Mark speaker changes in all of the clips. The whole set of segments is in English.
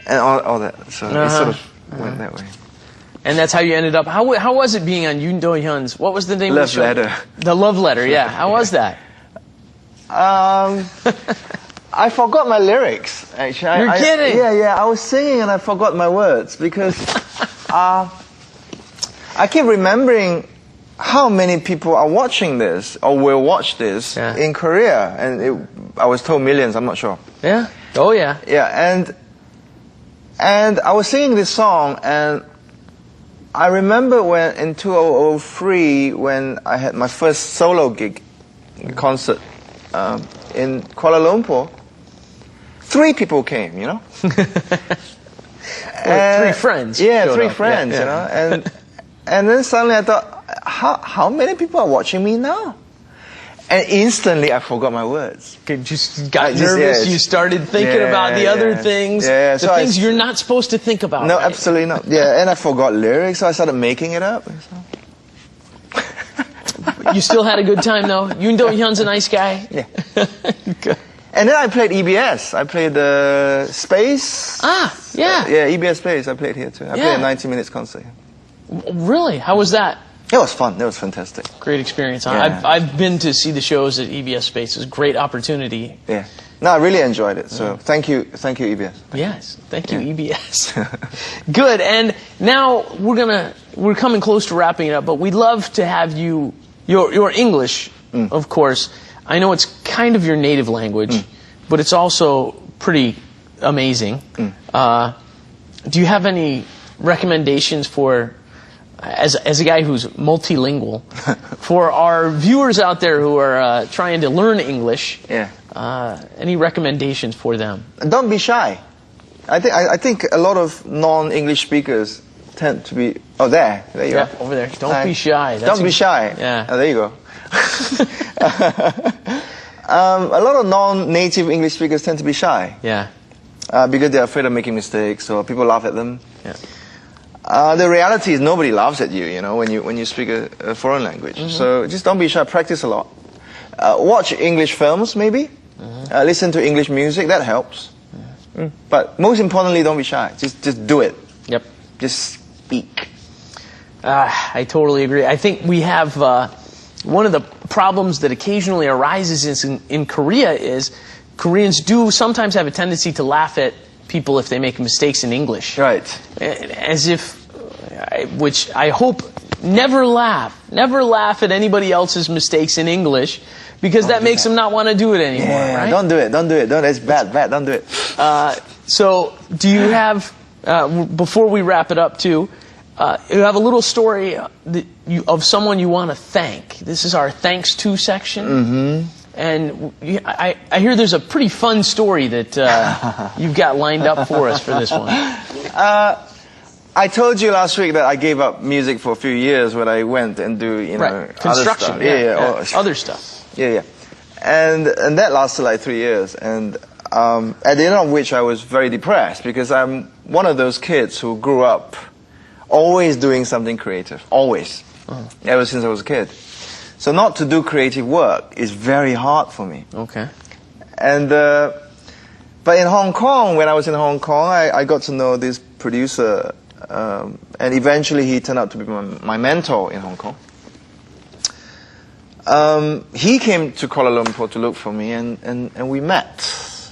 Speaker 1: and all that. So it sort of went that way.
Speaker 2: And that's how you ended up. How was it being on Yoon Do-hyun's? What was the name of the show?
Speaker 1: Love Letter.
Speaker 2: The Love Letter, yeah. How was that?
Speaker 1: I forgot my lyrics, actually.
Speaker 2: You're kidding?
Speaker 1: Yeah. I was singing and I forgot my words because I keep remembering how many people are watching this or will watch this in Korea. And I was told millions, I'm not sure.
Speaker 2: Yeah? Oh, yeah.
Speaker 1: Yeah, and I was singing this song, and I remember when in 2003 when I had my first solo gig concert in Kuala Lumpur. 3 people came, you know.
Speaker 2: Well, 3 friends.
Speaker 1: Yeah, 3 friends, you know. And then suddenly I thought, how many people are watching me now? And instantly I forgot my words.
Speaker 2: You just got nervous. You started thinking about the other things. The things you're not supposed to think about.
Speaker 1: No,
Speaker 2: right?
Speaker 1: absolutely not. Yeah, and I forgot lyrics, so I started making it up.
Speaker 2: You still had a good time, though? Yoon Do-hyun's a nice guy?
Speaker 1: Yeah.
Speaker 2: Good.
Speaker 1: And then I played EBS. I played Space.
Speaker 2: Yeah.
Speaker 1: Yeah, EBS Space. I played here too. I played a 90 minutes concert.
Speaker 2: Really? How was that?
Speaker 1: It was fun. It was fantastic.
Speaker 2: Great experience.
Speaker 1: Yeah.
Speaker 2: I've been to see the shows at EBS Space. It was a great opportunity.
Speaker 1: Yeah. No, I really enjoyed it. So thank you, EBS.
Speaker 2: Yes, thank you, EBS. Good. And now we're coming close to wrapping it up, but we'd love to have you your English, of course. I know it's kind of your native language, but it's also pretty amazing. Do you have any recommendations for, as a guy who's multilingual, for our viewers out there who are trying to learn English?
Speaker 1: Yeah.
Speaker 2: Any recommendations for them?
Speaker 1: Don't be shy. I think a lot of non-English speakers tend to be. Oh, there you are.
Speaker 2: Over there. Don't be shy.
Speaker 1: Don't be shy.
Speaker 2: Yeah.
Speaker 1: Oh, there you go. A lot of non-native English speakers tend to be shy.
Speaker 2: Yeah.
Speaker 1: Because they're afraid of making mistakes, or people laugh at them.
Speaker 2: Yeah.
Speaker 1: The reality is nobody laughs at you, you know, when you speak a foreign language. So just don't be shy. Practice a lot. Watch English films, maybe. Listen to English music. That helps. But most importantly, don't be shy. Just do it.
Speaker 2: Yep.
Speaker 1: Just speak.
Speaker 2: I totally agree. I think we have one of the problems that occasionally arises in Korea is Koreans do sometimes have a tendency to laugh at people if they make mistakes in English.
Speaker 1: Right.
Speaker 2: As if, which I hope, never laugh at anybody else's mistakes in English, because that makes them not want to do it anymore.
Speaker 1: Yeah,
Speaker 2: right?
Speaker 1: Don't do it. It's bad. Don't do it.
Speaker 2: So, do you have, before we wrap it up too, you have a little story of someone you want to thank. This is our thanks to section. And I hear there's a pretty fun story that you've got lined up for us for this one.
Speaker 1: I told you last week that I gave up music for a few years when I went and do,
Speaker 2: construction,
Speaker 1: other stuff.
Speaker 2: Other stuff.
Speaker 1: Yeah. And that lasted like 3 years. And at the end of which I was very depressed, because I'm one of those kids who grew up always doing something creative. Always. Ever since I was a kid. So not to do creative work is very hard for me.
Speaker 2: Okay.
Speaker 1: And but in Hong Kong, when I was in Hong Kong, I got to know this producer, and eventually he turned out to be my mentor in Hong Kong. He came to Kuala Lumpur to look for me, and we met.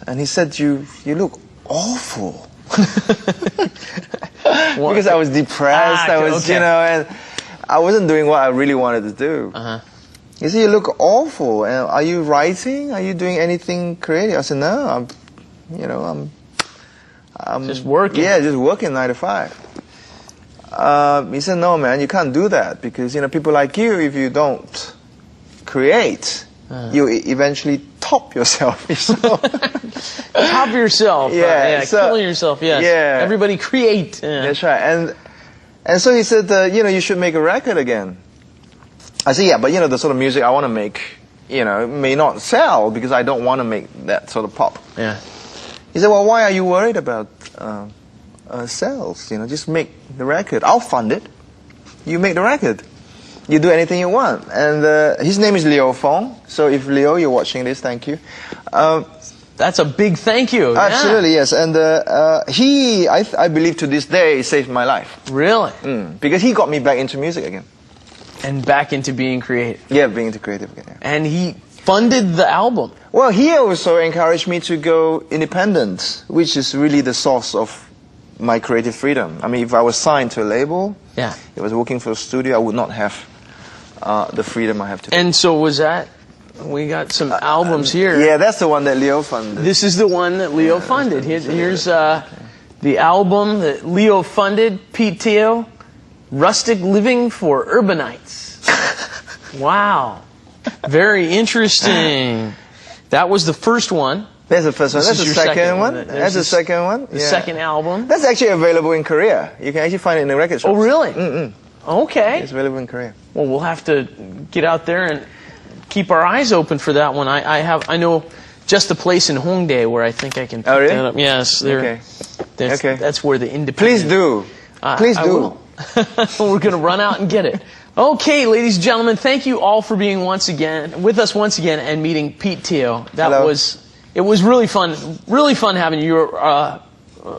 Speaker 1: And he said, "You look awful," because I was depressed. And I wasn't doing what I really wanted to do. He said, "You look awful. And are you writing? Are you doing anything creative?" I said, "No, I'm
Speaker 2: just working."
Speaker 1: Yeah, just working 9 to 5. He said, "No, man, you can't do that, because people like you, if you don't create, you eventually top yourself."
Speaker 2: Top yourself. Killing yourself. Yes.
Speaker 1: Yeah.
Speaker 2: Everybody create.
Speaker 1: That's right. And so he said, you should make a record again. I said, yeah, but the sort of music I want to make, may not sell, because I don't want to make that sort of pop.
Speaker 2: Yeah.
Speaker 1: He said, well, why are you worried about sales? Just make the record. I'll fund it. You make the record. You do anything you want. And his name is Leo Fong. So if Leo, you're watching this, thank you.
Speaker 2: That's a big thank you.
Speaker 1: Absolutely, yes. And I believe to this day, saved my life.
Speaker 2: Really?
Speaker 1: Because he got me back into music again.
Speaker 2: And back into being creative.
Speaker 1: Yeah, being into creative again. Yeah.
Speaker 2: And he funded the album.
Speaker 1: Well, he also encouraged me to go independent, which is really the source of my creative freedom. I mean, if I was signed to a label, if I was working for a studio, I would not have the freedom I have today.
Speaker 2: And so was that... We got some albums here.
Speaker 1: Yeah, that's the one that Leo funded.
Speaker 2: This is the one that Leo funded. Here's the album that Leo funded, Pete Teo, Rustic Living for Urbanites. Wow. Very interesting. That was the first one.
Speaker 1: That's the first one. That's the second one. That's the second one.
Speaker 2: The second album.
Speaker 1: That's actually available in Korea. You can actually find it in the record shops.
Speaker 2: Oh, really? Okay.
Speaker 1: It's available in Korea.
Speaker 2: Well, we'll have to get out there and keep our eyes open for that one. I know just a place in Hongdae where I think I can pick that up. Yes, that's where the independent...
Speaker 1: Please do. Please do.
Speaker 2: We're going to run out and get it. Okay, ladies and gentlemen, thank you all for being with us once again and meeting Pete Teo. It was really fun having you. You're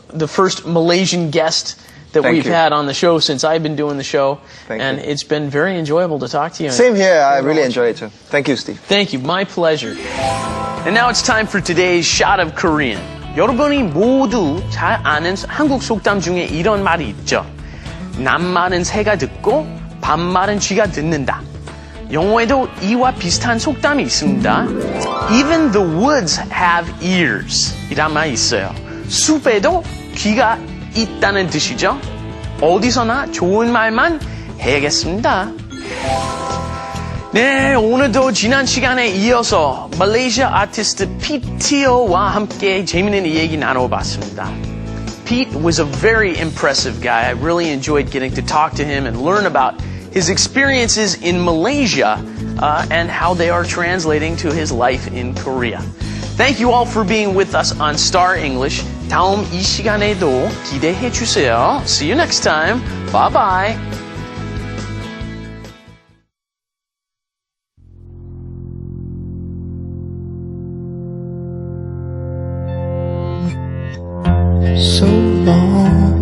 Speaker 2: the first Malaysian guest that we've had on the show since I've been doing the show. And it's been very enjoyable to talk to you.
Speaker 1: Same here. I really enjoyed it too. Thank you, Steve.
Speaker 2: Thank you. My pleasure. And now it's time for today's Shot of Korean. 여러분이 모두 잘 아는 한국 속담 중에 이런 말이 있죠. 남말은 새가 듣고 반말은 쥐가 듣는다. 영어에도 이와 비슷한 속담이 있습니다. Even the woods have ears 이란 말이 있어요. 숲에도 귀가 있다는 뜻이죠. 어디서나 좋은 말만 해야겠습니다. 네, 오늘도 지난 시간에 이어서 말레이시아 아티스트 피트 티오와 함께 재미있는 얘기 나눠봤습니다. Pete was a very impressive guy. I really enjoyed getting to talk to him and learn about his experiences in Malaysia and how they are translating to his life in Korea. Thank you all for being with us on Star English. 다음 이 시간에도 기대해 주세요. See you next time. Bye bye.
Speaker 3: So long